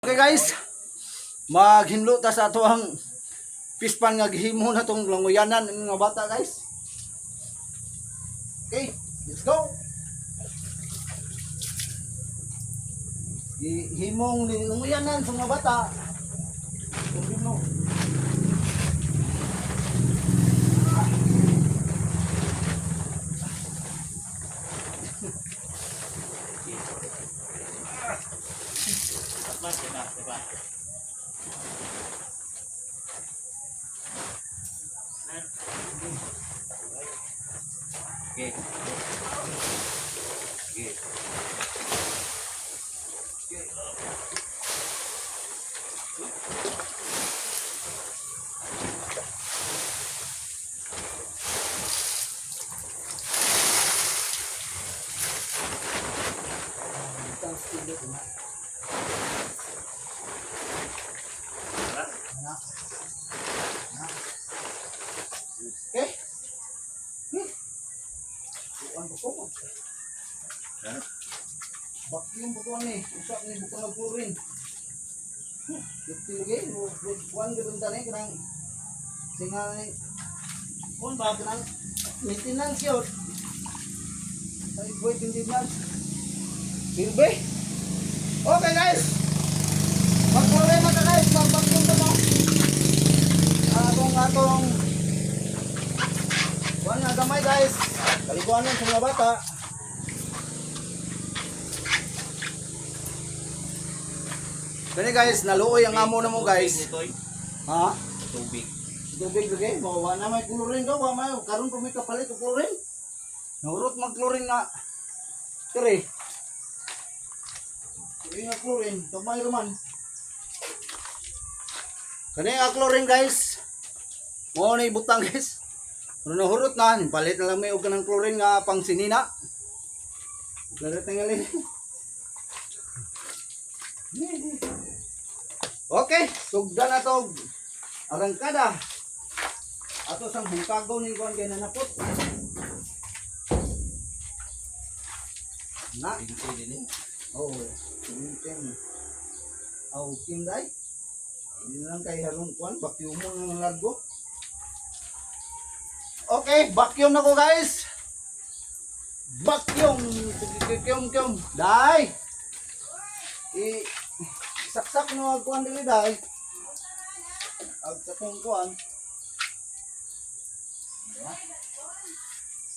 Okay guys, maghinlo ta sa ato ang pispan nga gihimo na tong languyanan ng mga bata guys. Okay, let's go. Gihimong languyanan sa mga bata. Kumpino. Okay. Okay. Okay. Bukan buko. Vacuum buko ni, usap ni buko nagpurin. Dito lagi, buwan gudong tani kanang singa ni. Kun ba kanang maintenance yun. Ay boy maintenance. Silbe. Okay guys. Magpurin na guys, mag-vacuum na mo. Atong buwan nga gamay guys. Kalikuanan sa mga bata. Gani guys, naluoy ang amo na mo guys. Ha? Tubig. Tubig lagi, bawa na may chlorine daw, wa may karon pa may kapalit og chlorine. Naurot mag chlorine nga. Kere. Ini nga chlorine, kamay raman. Kani nga chlorine guys. Mo ni butang guys. Kung nahurot na, palit na lang may og kanang chlorine nga pang sinina. Dara tingali. Okay, sugda na to. Arangkada. Ato sang bungkago ning kuan kay nanapot. Na, Hindi din. oh, tinten. Aw, kinday. Hindi lang kay harong kuan, vacuum mo ng largo. Okay, vacuum na ko guys. Vacuum. Vacuum. Dai. Saksak no ang kuan dili dai. Ag sakong kuan.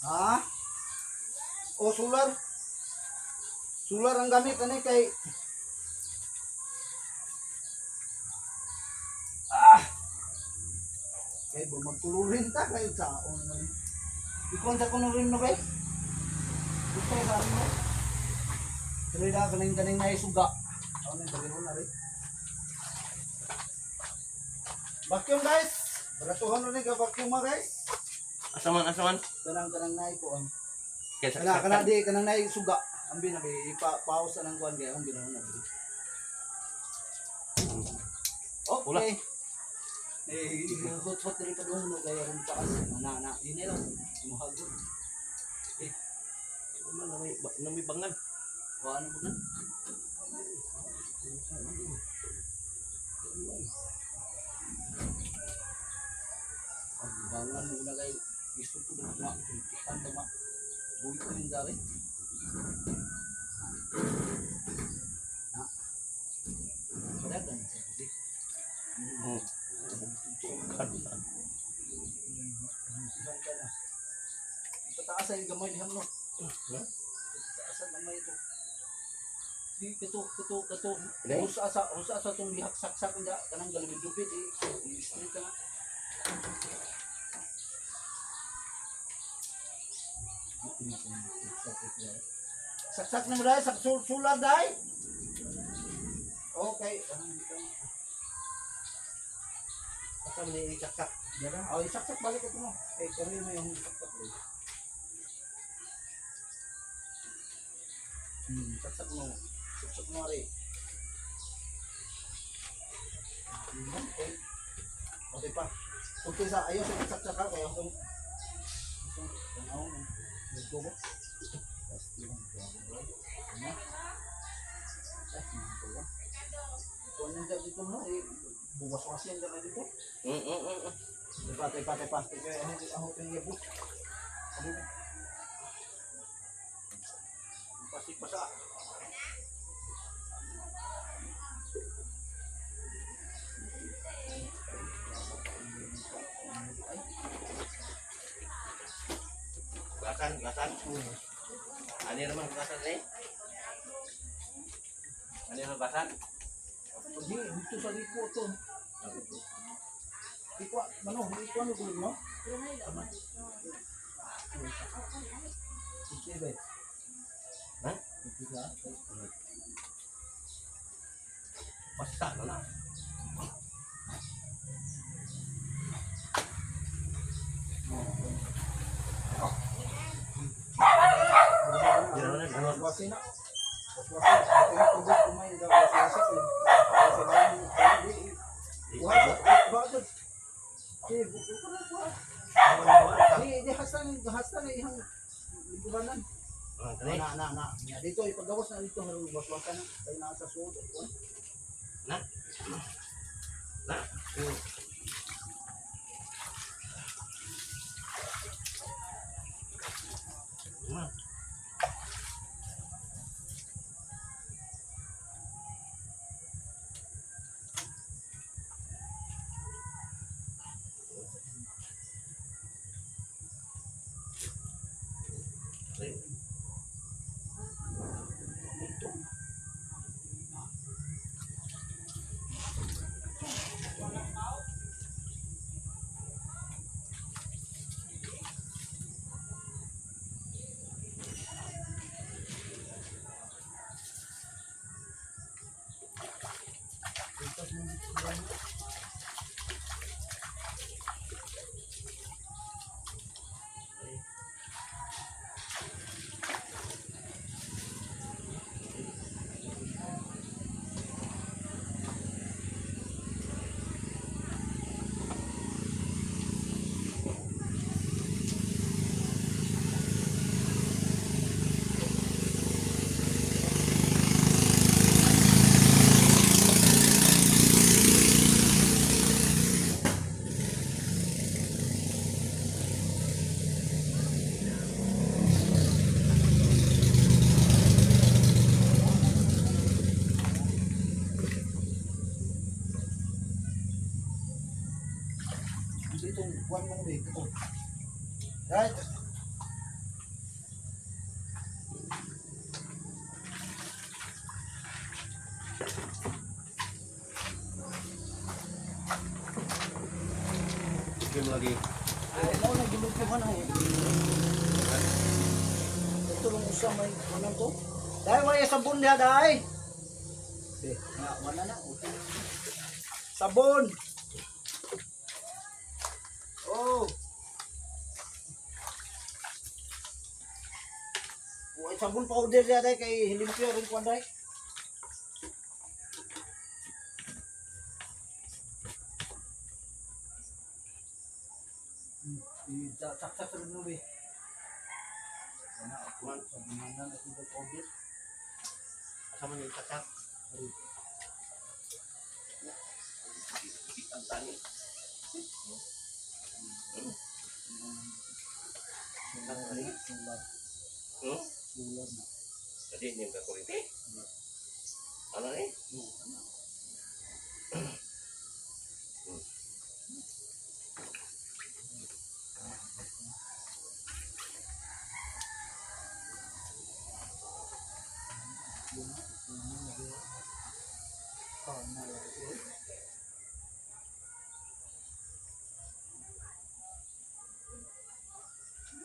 Ha? O solar. Solar ang gamit ani kay kay magtulurin ta kay saon man. Ikon sa kuno rin no kay. Gusto sa mo. Pero da kaning na suga. Ano yung bagay na rin? Vacuum guys! Baratuhan na rin ka vacuum mo guys! Asaman. Kanang na ikuan. Kesa Kanang na suga. Ang binabi, ipa-pause na ng kuan kaya ang ginawa na rin. Okay. Hot-hot rin pa doon no kaya rin taas. Yun na lang. Sumuhagod. may bangan. Kuhaan mo na. Ang bangan muna kay gusto ko na kuntikan tama. Buhay ko rin dali. Ha? Padagan sa pudi. Pataas ay gamay liham no. Pataas ay gamay ito. Di kato. Usa sa tong lihak saksak nga kanang galubid-lubid i-straight ka na. Saksak na mo dahil, sular dahil. Okay. Asam ni saksak. O, isaksak balik ito mo. Eh, kami mo yung saksak rin. Saksak mo. Saksak mo rin. Okay. Okay pa. Okay sa, ayaw sa saksak ka. Kaya kung ako mo. Let's go. paninda dito mo, buwas kasi yan dyan dito. Mm. Patay-patay-patay kaya ako pinagabot. Ano na? Pasik-pasa. Gasan. Ano naman gasan eh? Ano yung gasan? Hindi, dito sa lipo to. Lipo, ano ano gulong mo? Sige ba? Ha? Sige ba? Basta na na. Waswasin na. Waswasin. Ito yung tubig kumain daw. Waswasin. Bakit? Di hastan na ihang libuhanan. Na. Dito ipagawas na dito harus waswasan na. Kaya nasa suod. Na. Itong buwan mo ba ito? Right? Game lagi. Ano na gulog ko man eh. Ito lang usa may kunan to. Dai way sabon dia dai. Okay, na wala na. Okay. Sabon. Oh. Way sabon powder dia dai kay limpyo rin kuan dai. Cak-cak sa dulu be. Ana aku sabunan aku udah covid. Sama ni cacak. Ang tani. Bulan na. Jadi ini enggak kuliti. Ano ni?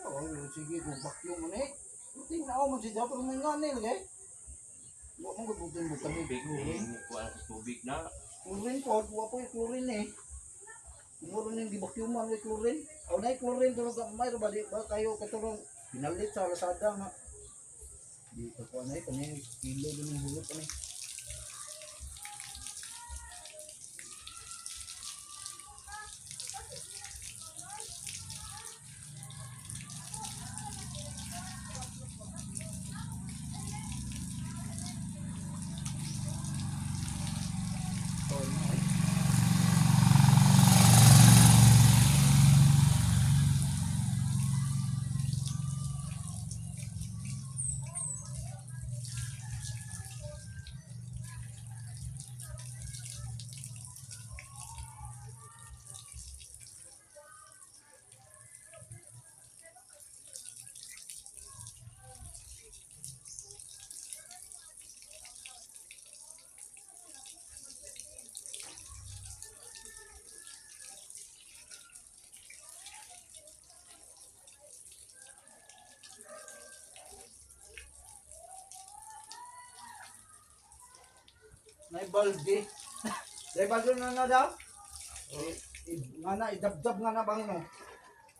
Oh, sige kung vacuum mo ni. Tingnan ako man si Japper may ngani lagi. Wa mo gubutin mo kami Tubig chlorine. ni kuan sa tubig na. Chlorine po, wa po yung chlorine eh. Muro ning givacuuman ni chlorine. Aw nay chlorine tulog ka may ba di ba kayo katulong pinalit sa Lazada nga. Di ko ko nay kani kilo din ng bulot ani. balde. Dahil balde na daw. Nga na, idabdab nga na bang no.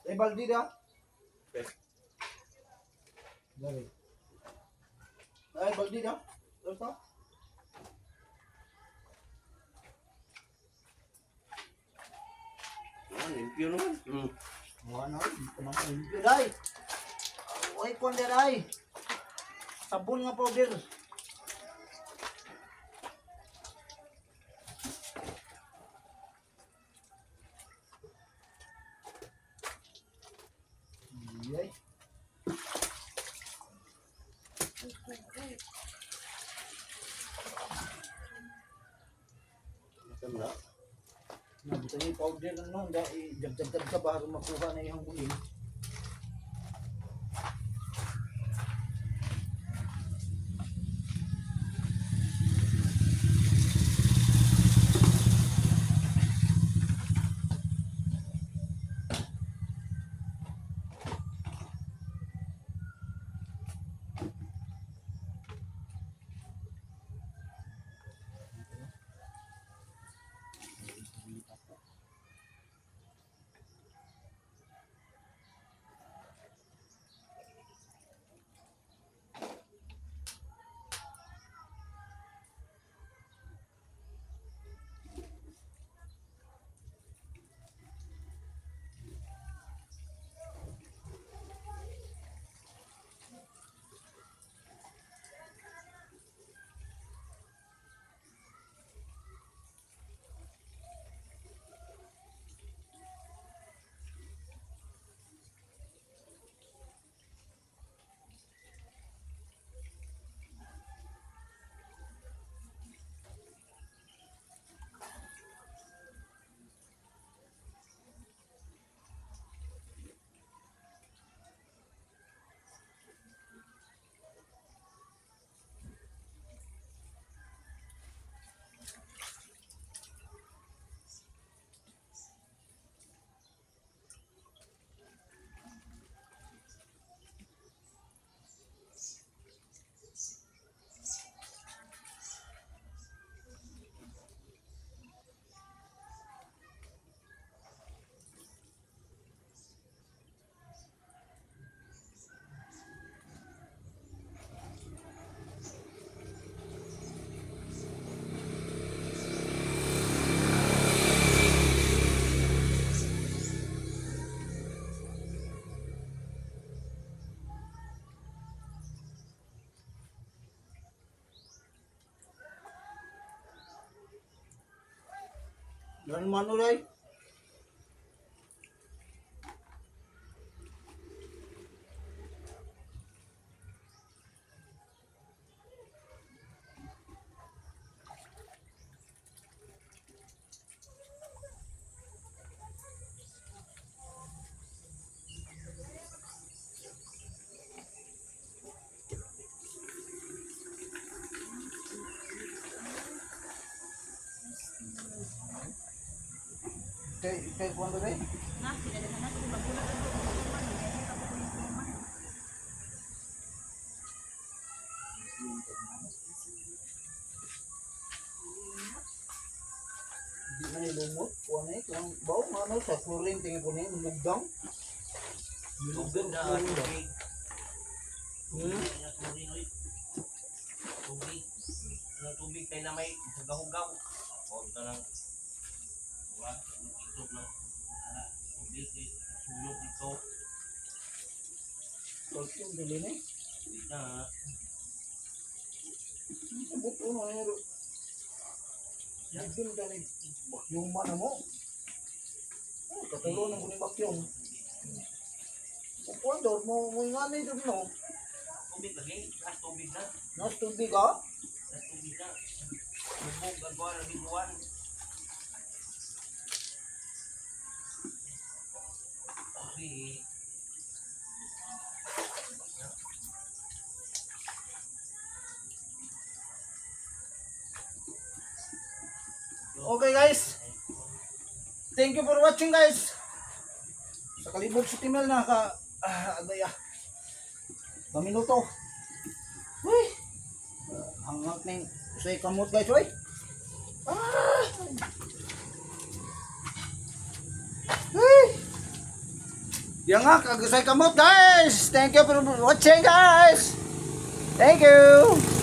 Dahil balde daw. Okay. Dahil balde daw. Ito. Limpyo naman. Wala na, hindi ko naman limpyo dahi. Uy, konde dahi. Sabon nga powder. Iyay. Matanda. Nabito niya yung powder na no, jab-jab-jab ka para makuha na yung bulim. Yan manuray. Kay kuwan ba rin? Nah, pinadala na ko bagulan ko ko man, kaya ka ko yung man. Di na nilumot. Kuwan na ito. Ang baw, ano, sa chlorine, tingin ko na yun, nilugdang. Nilugdang chlorine daw. Tubig. Ang tubig tayo na may hugaw-hugaw. O, ito lang. Diba? Ito lang. Tubig. Sulog ito. Salt yung dali na eh. Hindi na. Ang buto na yun. Nagdun ka rin. Bakyong man mo. Katulo ng kuning bakyong. Kuwan daw, mo ingani doon no. Tubig lagi. Last tubig na. Nas tubig ha? Last tubig na. Bubog, gagawin ang bibuan. Okay. Okay guys. Thank you for watching guys. Sa kalibog si Timel na ka agaya. Minuto. Uy. Hangat ning say kamot guys, oy. Ay! Yan nga, kagusay kamot guys! Thank you for watching guys! Thank you!